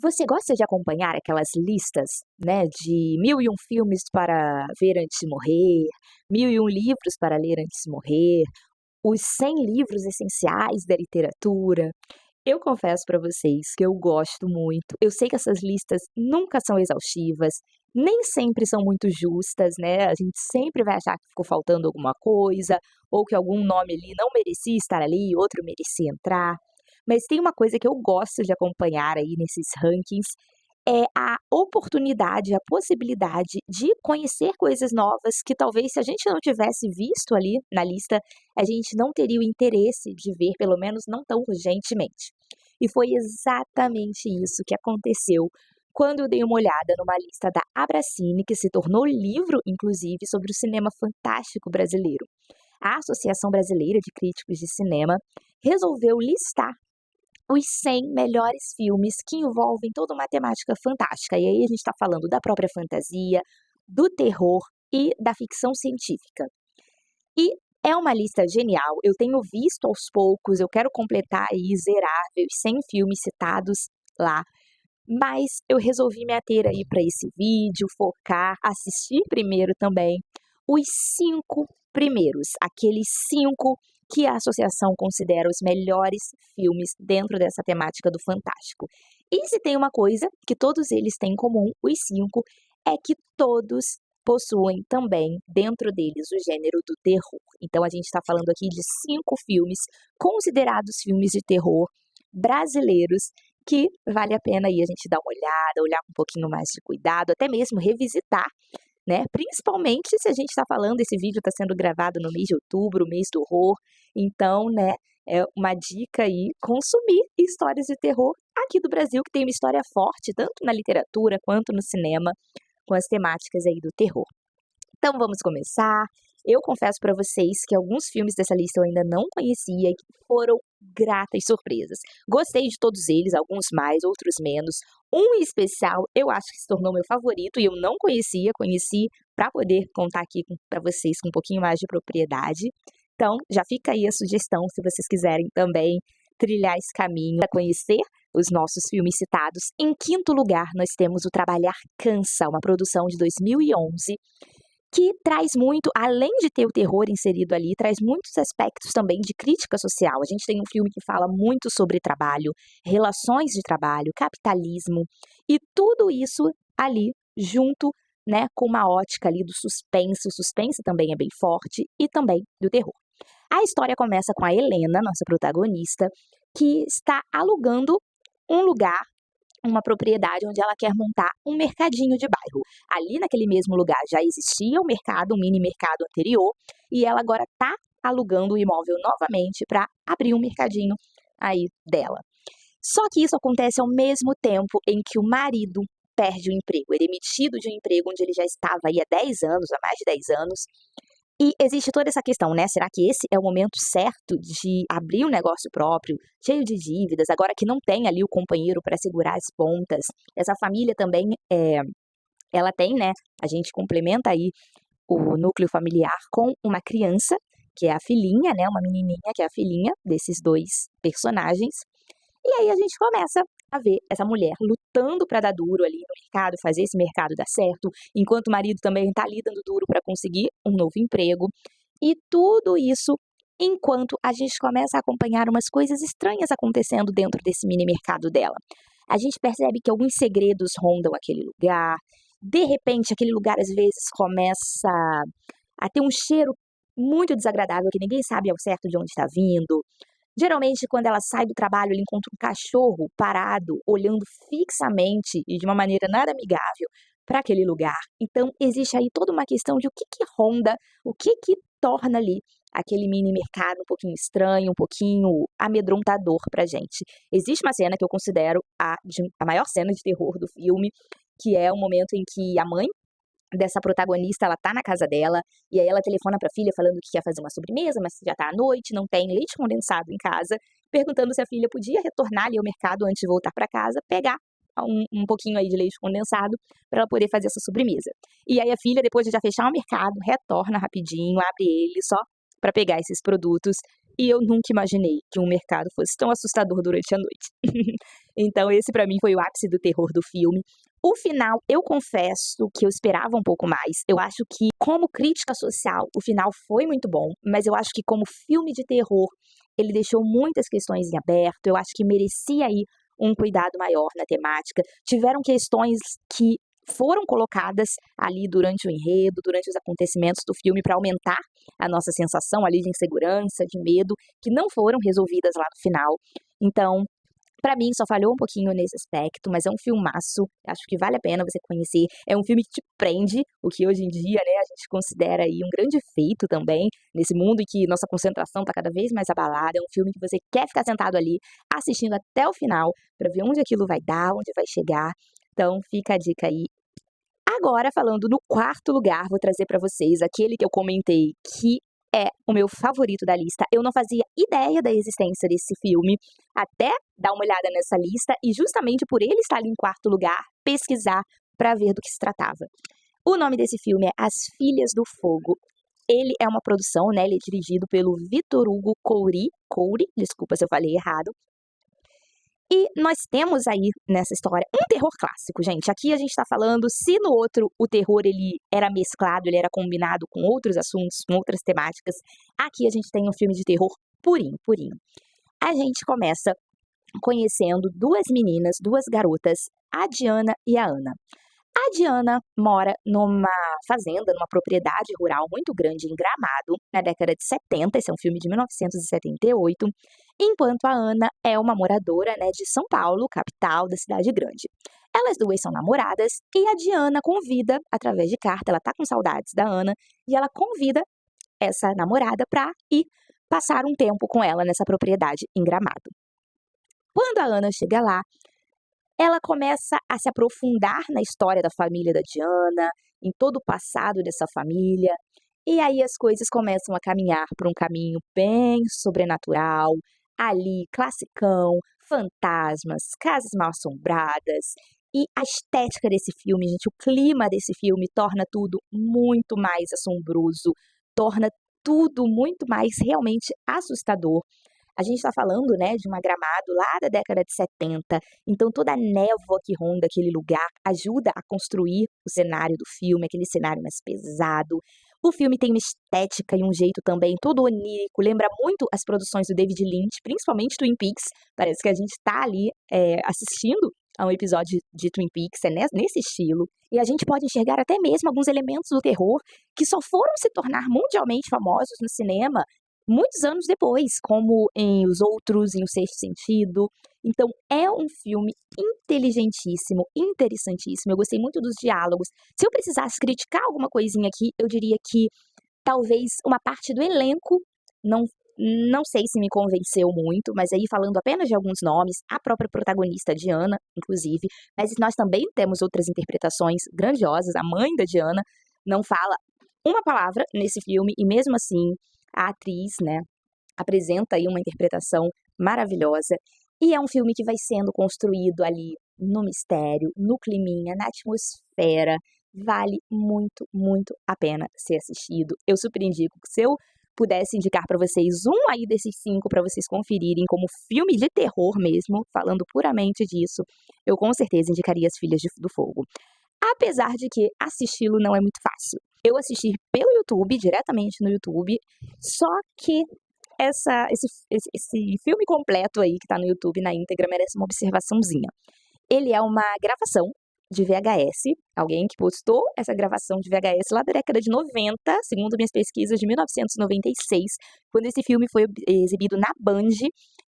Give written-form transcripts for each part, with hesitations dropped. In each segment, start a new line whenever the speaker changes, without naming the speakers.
Você gosta de acompanhar aquelas listas, né, de 1001 filmes para ver antes de morrer, 1001 livros para ler antes de morrer, os 100 livros essenciais da literatura? Eu confesso para vocês que eu gosto muito. Eu sei que essas listas nunca são exaustivas, nem sempre são muito justas, né, a gente sempre vai achar que ficou faltando alguma coisa, ou que algum nome ali não merecia estar ali, outro merecia entrar. Mas tem uma coisa que eu gosto de acompanhar aí nesses rankings, é a oportunidade, a possibilidade de conhecer coisas novas que talvez se a gente não tivesse visto ali na lista, a gente não teria o interesse de ver, pelo menos não tão urgentemente. E foi exatamente isso que aconteceu quando eu dei uma olhada numa lista da Abracine, que se tornou livro, inclusive, sobre o cinema fantástico brasileiro. A Associação Brasileira de Críticos de Cinema resolveu listar os 100 melhores filmes que envolvem toda uma temática fantástica. E aí a gente está falando da própria fantasia, do terror e da ficção científica. E é uma lista genial, eu tenho visto aos poucos, eu quero completar e zerar os 100 filmes citados lá, mas eu resolvi me ater aí para esse vídeo, focar, assistir primeiro também os 5 primeiros, aqueles 5 que a associação considera os melhores filmes dentro dessa temática do fantástico. E se tem uma coisa que todos eles têm em comum, os 5, é que todos possuem também dentro deles o gênero do terror. Então a gente está falando aqui de 5 filmes considerados filmes de terror brasileiros que vale a pena aí a gente dar uma olhada, olhar com um pouquinho mais de cuidado, até mesmo revisitar, né? Principalmente se a gente está falando, esse vídeo está sendo gravado no mês de outubro, mês do horror, então, né, é uma dica aí, consumir histórias de terror aqui do Brasil, que tem uma história forte, tanto na literatura quanto no cinema, com as temáticas aí do terror. Então vamos começar. Eu confesso para vocês que alguns filmes dessa lista eu ainda não conhecia e que foram gratas surpresas. Gostei de todos eles, alguns mais, outros menos. Um em especial eu acho que se tornou meu favorito e eu não conhecia, conheci para poder contar aqui para vocês com um pouquinho mais de propriedade. Então já fica aí a sugestão se vocês quiserem também trilhar esse caminho para conhecer os nossos filmes citados. Em quinto lugar, nós temos O Trabalhar Cansa, uma produção de 2011, que traz muito, além de ter o terror inserido ali, traz muitos aspectos também de crítica social. A gente tem um filme que fala muito sobre trabalho, relações de trabalho, capitalismo, e tudo isso ali junto, né, com uma ótica ali do suspense. O suspense também é bem forte e também do terror. A história começa com a Helena, nossa protagonista, que está alugando um lugar, uma propriedade onde ela quer montar um mercadinho de bairro. Ali naquele mesmo lugar já existia um mercado, um mini mercado anterior, e ela agora está alugando o imóvel novamente para abrir um mercadinho aí dela. Só que isso acontece ao mesmo tempo em que o marido perde o emprego. Ele é demitido de um emprego onde ele já estava aí há 10 anos, há mais de 10 anos, e existe toda essa questão, né? Será que esse é o momento certo de abrir um negócio próprio, cheio de dívidas, agora que não tem ali o companheiro para segurar as pontas? Essa família também, ela tem, né? A gente complementa aí o núcleo familiar com uma criança, que é a filhinha, né? Uma menininha, que é a filhinha desses dois personagens. E aí a gente começa a ver essa mulher lutando para dar duro ali no mercado, fazer esse mercado dar certo, enquanto o marido também está ali dando duro para conseguir um novo emprego. E tudo isso enquanto a gente começa a acompanhar umas coisas estranhas acontecendo dentro desse mini mercado dela. A gente percebe que alguns segredos rondam aquele lugar. De repente, aquele lugar às vezes começa a ter um cheiro muito desagradável que ninguém sabe ao certo de onde está vindo. Geralmente, quando ela sai do trabalho, ela encontra um cachorro parado, olhando fixamente e de uma maneira nada amigável para aquele lugar. Então, existe aí toda uma questão de o que ronda, o que torna ali aquele mini mercado um pouquinho estranho, um pouquinho amedrontador pra gente. Existe uma cena que eu considero a maior cena de terror do filme, que é o momento em que a mãe dessa protagonista, ela tá na casa dela, e aí ela telefona pra filha falando que quer fazer uma sobremesa, mas já tá à noite, não tem leite condensado em casa, perguntando se a filha podia retornar ali ao mercado antes de voltar pra casa, pegar um pouquinho aí de leite condensado para ela poder fazer essa sobremesa. E aí a filha, depois de já fechar o mercado, retorna rapidinho, abre ele só para pegar esses produtos e eu nunca imaginei que um mercado fosse tão assustador durante a noite. Então esse pra mim foi o ápice do terror do filme. O final, eu confesso que eu esperava um pouco mais. Eu acho que, como crítica social, o final foi muito bom, mas eu acho que como filme de terror, ele deixou muitas questões em aberto. Eu acho que merecia aí um cuidado maior na temática. Tiveram questões que foram colocadas ali durante o enredo, durante os acontecimentos do filme para aumentar a nossa sensação ali de insegurança, de medo, que não foram resolvidas lá no final. Então, pra mim, só falhou um pouquinho nesse aspecto, mas é um filmaço, acho que vale a pena você conhecer. É um filme que te prende, o que hoje em dia, né, a gente considera aí um grande feito também, nesse mundo em que nossa concentração tá cada vez mais abalada. É um filme que você quer ficar sentado ali, assistindo até o final, pra ver onde aquilo vai dar, onde vai chegar. Então, fica a dica aí. Agora, falando no quarto lugar, vou trazer pra vocês aquele que eu comentei que é o meu favorito da lista. Eu não fazia ideia da existência desse filme, até dar uma olhada nessa lista e justamente por ele estar ali em quarto lugar, pesquisar pra ver do que se tratava. O nome desse filme é As Filhas do Fogo. Ele é uma produção, né? Ele é dirigido pelo Vitor Hugo Couri, desculpa se eu falei errado. E nós temos aí nessa história um terror clássico, gente. Aqui a gente tá falando, se no outro o terror ele era mesclado, ele era combinado com outros assuntos, com outras temáticas, aqui a gente tem um filme de terror purinho, purinho. A gente começa conhecendo duas meninas, duas garotas, a Diana e a Ana. A Diana mora numa fazenda, numa propriedade rural muito grande em Gramado, na década de 70, esse é um filme de 1978, enquanto a Ana é uma moradora, né, de São Paulo, capital da cidade grande. Elas duas são namoradas e a Diana convida, através de carta, ela tá com saudades da Ana, e ela convida essa namorada para ir passar um tempo com ela nessa propriedade em Gramado. Quando a Ana chega lá, ela começa a se aprofundar na história da família da Diana, em todo o passado dessa família, e aí as coisas começam a caminhar por um caminho bem sobrenatural, ali, classicão, fantasmas, casas mal-assombradas, e a estética desse filme, gente, o clima desse filme torna tudo muito mais assombroso, torna tudo muito mais realmente assustador. A gente está falando, né, de uma Gramado lá da década de 70, então toda a névoa que ronda aquele lugar ajuda a construir o cenário do filme, aquele cenário mais pesado. O filme tem uma estética e um jeito também todo onírico, lembra muito as produções do David Lynch, principalmente Twin Peaks. Parece que a gente está ali assistindo a um episódio de Twin Peaks, é nesse estilo. E a gente pode enxergar até mesmo alguns elementos do terror que só foram se tornar mundialmente famosos no cinema muitos anos depois, como em Os Outros, em O Sexto Sentido. Então, é um filme inteligentíssimo, interessantíssimo. Eu gostei muito dos diálogos. Se eu precisasse criticar alguma coisinha aqui, eu diria que talvez uma parte do elenco não sei se me convenceu muito, mas aí falando apenas de alguns nomes, a própria protagonista Diana, inclusive, mas nós também temos outras interpretações grandiosas. A mãe da Diana não fala uma palavra nesse filme e mesmo assim a atriz, né, apresenta aí uma interpretação maravilhosa. E é um filme que vai sendo construído ali no mistério, no climinha, na atmosfera. Vale muito, muito a pena ser assistido. Eu super indico. Se eu pudesse indicar para vocês um aí desses 5 para vocês conferirem como filme de terror mesmo, falando puramente disso, eu com certeza indicaria As Filhas do Fogo. Apesar de que assisti-lo não é muito fácil. Eu assisti pelo YouTube, diretamente no YouTube, só que esse filme completo aí que tá no YouTube na íntegra merece uma observaçãozinha. Ele é uma gravação de VHS, alguém que postou essa gravação de VHS lá da década de 90, segundo minhas pesquisas, de 1996, quando esse filme foi exibido na Band,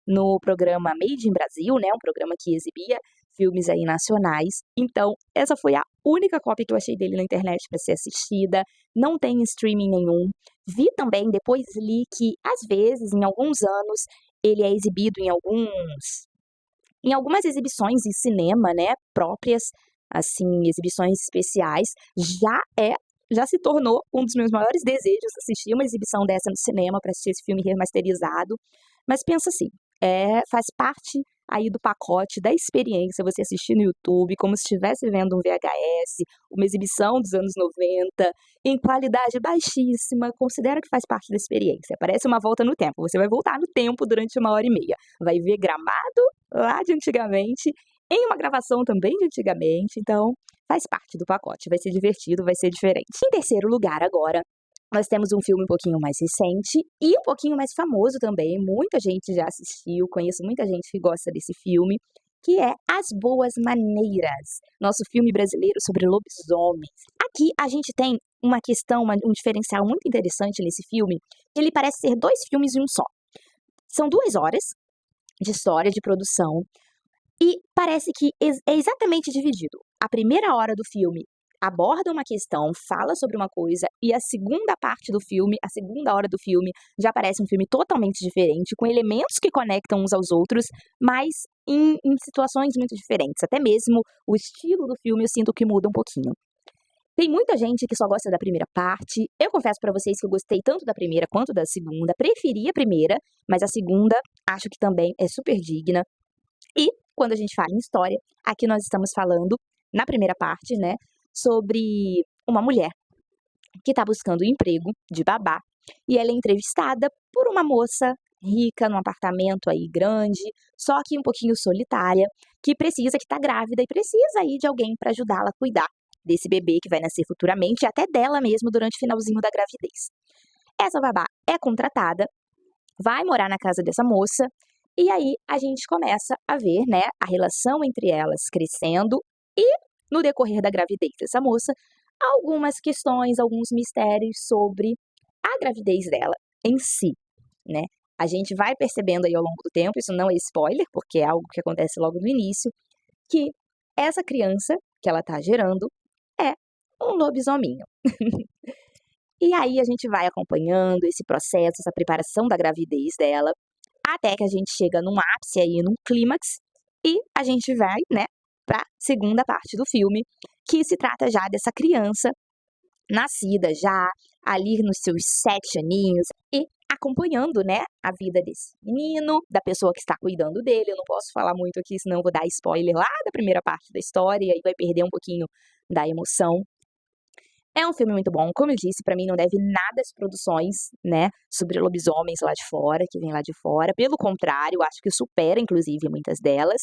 no programa Made in Brasil, né, um programa que exibia filmes aí nacionais. Então, essa foi a única cópia que eu achei dele na internet para ser assistida, não tem streaming nenhum. Vi também, depois li que, às vezes, em alguns anos, ele é exibido em algumas exibições em cinema, né, próprias, assim, exibições especiais. Já se tornou um dos meus maiores desejos assistir uma exibição dessa no cinema para assistir esse filme remasterizado. Mas pensa assim, faz parte aí do pacote da experiência, você assistir no YouTube, como se estivesse vendo um VHS, uma exibição dos anos 90, em qualidade baixíssima, considera que faz parte da experiência. Parece uma volta no tempo, você vai voltar no tempo durante 1h30, vai ver Gramado lá de antigamente, em uma gravação também de antigamente, então faz parte do pacote, vai ser divertido, vai ser diferente. Em terceiro lugar agora, nós temos um filme um pouquinho mais recente e um pouquinho mais famoso também, muita gente já assistiu, conheço muita gente que gosta desse filme, que é As Boas Maneiras, nosso filme brasileiro sobre lobisomens. Aqui a gente tem uma questão, um diferencial muito interessante nesse filme, que ele parece ser 2 filmes em um só. São 2 horas de história, de produção, e parece que é exatamente dividido. A primeira hora do filme aborda uma questão, fala sobre uma coisa, e a segunda parte do filme, a segunda hora do filme, já parece um filme totalmente diferente, com elementos que conectam uns aos outros, mas em situações muito diferentes. Até mesmo o estilo do filme eu sinto que muda um pouquinho. Tem muita gente que só gosta da primeira parte. Eu confesso pra vocês que eu gostei tanto da primeira quanto da segunda. Preferi a primeira, mas a segunda acho que também é super digna. E quando a gente fala em história, aqui nós estamos falando, na primeira parte, né, sobre uma mulher que está buscando um emprego de babá e ela é entrevistada por uma moça rica num apartamento aí grande, só que um pouquinho solitária, que está grávida e precisa aí de alguém para ajudá-la a cuidar desse bebê que vai nascer futuramente e até dela mesmo durante o finalzinho da gravidez. Essa babá é contratada, vai morar na casa dessa moça e aí a gente começa a ver, né, a relação entre elas crescendo e no decorrer da gravidez dessa moça, algumas questões, alguns mistérios sobre a gravidez dela em si, né? A gente vai percebendo aí ao longo do tempo, isso não é spoiler, porque é algo que acontece logo no início, que essa criança que ela tá gerando é um lobisominho. E aí a gente vai acompanhando esse processo, essa preparação da gravidez dela, até que a gente chega num ápice aí, num clímax, e a gente vai, né, para a segunda parte do filme, que se trata já dessa criança nascida já ali nos seus 7 aninhos e acompanhando, né, a vida desse menino, da pessoa que está cuidando dele. Eu não posso falar muito aqui, senão eu vou dar spoiler lá da primeira parte da história e aí vai perder um pouquinho da emoção. É um filme muito bom, como eu disse, pra mim não deve nada às produções, né, sobre lobisomens lá de fora, que vem lá de fora. Pelo contrário, acho que supera, inclusive, muitas delas.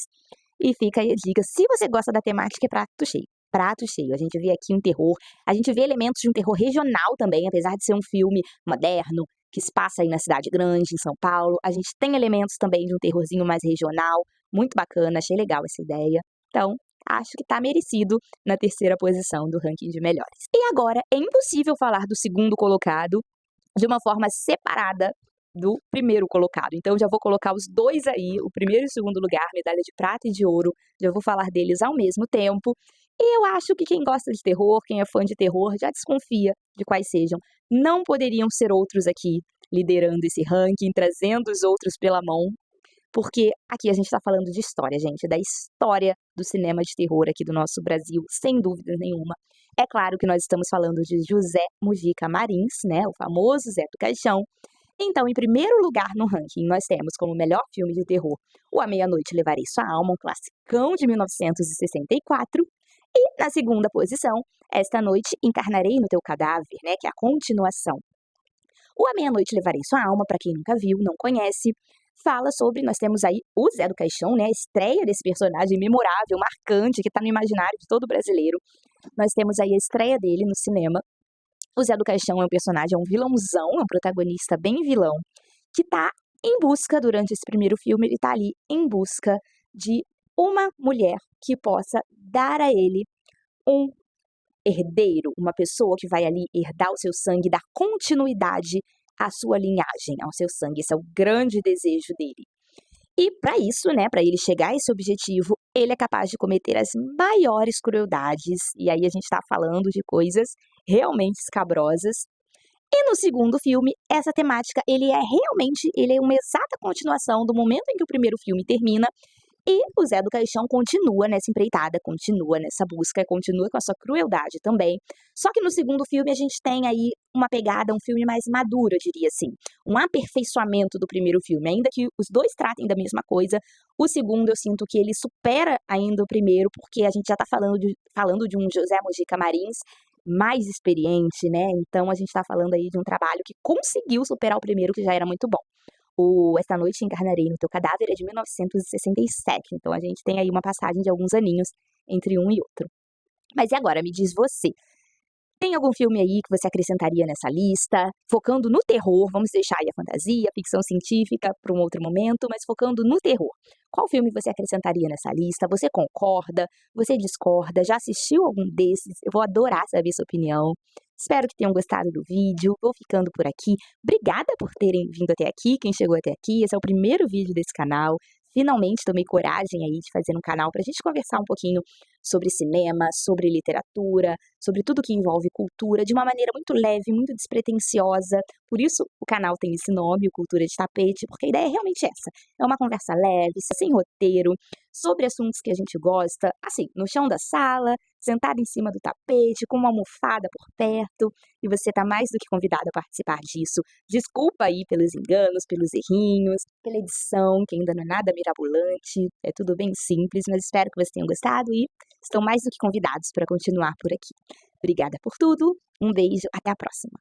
E fica aí a dica, se você gosta da temática, é prato cheio. Prato cheio. A gente vê aqui um terror, a gente vê elementos de um terror regional também, apesar de ser um filme moderno, que se passa aí na cidade grande, em São Paulo. A gente tem elementos também de um terrorzinho mais regional, muito bacana, achei legal essa ideia. Então, acho que tá merecido na terceira posição do ranking de melhores. E agora, é impossível falar do segundo colocado de uma forma separada do primeiro colocado. Então, já vou colocar os dois aí, o primeiro e o segundo lugar, medalha de prata e de ouro, já vou falar deles ao mesmo tempo. E eu acho que quem gosta de terror, quem é fã de terror, já desconfia de quais sejam. Não poderiam ser outros aqui liderando esse ranking, trazendo os outros pela mão, porque aqui a gente está falando de história, gente, da história do cinema de terror aqui do nosso Brasil, sem dúvida nenhuma. É claro que nós estamos falando de José Mujica Marins, né, o famoso Zé do Caixão. Então, em primeiro lugar no ranking, nós temos como melhor filme de terror O A Meia-Noite Levarei Sua Alma, um classicão de 1964. E, na segunda posição, Esta Noite Encarnarei no Teu Cadáver, né, que é a continuação. O A Meia-Noite Levarei Sua Alma, para quem nunca viu, não conhece, fala sobre, nós temos aí o Zé do Caixão, né, a estreia desse personagem memorável, marcante, que está no imaginário de todo brasileiro. Nós temos aí a estreia dele no cinema. O Zé do Caixão é um personagem, é um vilãozão, é um protagonista bem vilão, que tá em busca, durante esse primeiro filme, ele tá ali em busca de uma mulher que possa dar a ele um herdeiro, uma pessoa que vai ali herdar o seu sangue, dar continuidade à sua linhagem, ao seu sangue. Esse é o grande desejo dele. E para isso, né, para ele chegar a esse objetivo, ele é capaz de cometer as maiores crueldades, e aí a gente está falando de coisas realmente escabrosas. E no segundo filme, essa temática, ele é uma exata continuação do momento em que o primeiro filme termina, E o Zé do Caixão continua nessa empreitada, continua nessa busca, continua com a sua crueldade também. Só que no segundo filme a gente tem aí uma pegada, um filme mais maduro, eu diria assim. Um aperfeiçoamento do primeiro filme. Ainda que os dois tratem da mesma coisa, o segundo eu sinto que ele supera ainda o primeiro, porque a gente já tá falando de um José Mojica Marins mais experiente, né? Então a gente tá falando aí de um trabalho que conseguiu superar o primeiro, que já era muito bom. O Esta Noite Encarnarei no Teu Cadáver é de 1967, então a gente tem aí uma passagem de alguns aninhos entre um e outro. Mas e agora, me diz você, tem algum filme aí que você acrescentaria nessa lista? Focando no terror, vamos deixar aí a fantasia, a ficção científica para um outro momento, mas focando no terror. Qual filme você acrescentaria nessa lista? Você concorda? Você discorda? Já assistiu algum desses? Eu vou adorar saber sua opinião. Espero que tenham gostado do vídeo. Vou ficando por aqui. Obrigada por terem vindo até aqui, quem chegou até aqui. Esse é o primeiro vídeo desse canal. Finalmente tomei coragem aí de fazer um canal para a gente conversar um pouquinho sobre cinema, sobre literatura, sobre tudo que envolve cultura, de uma maneira muito leve, muito despretensiosa. Por isso o canal tem esse nome, o Cultura de Tapete, porque a ideia é realmente essa. É uma conversa leve, sem roteiro, sobre assuntos que a gente gosta, assim, no chão da sala, sentado em cima do tapete, com uma almofada por perto, e você está mais do que convidado a participar disso. Desculpa aí pelos enganos, pelos errinhos, pela edição, que ainda não é nada mirabolante, é tudo bem simples, mas espero que vocês tenham gostado e estão mais do que convidados para continuar por aqui. Obrigada por tudo, um beijo, até a próxima.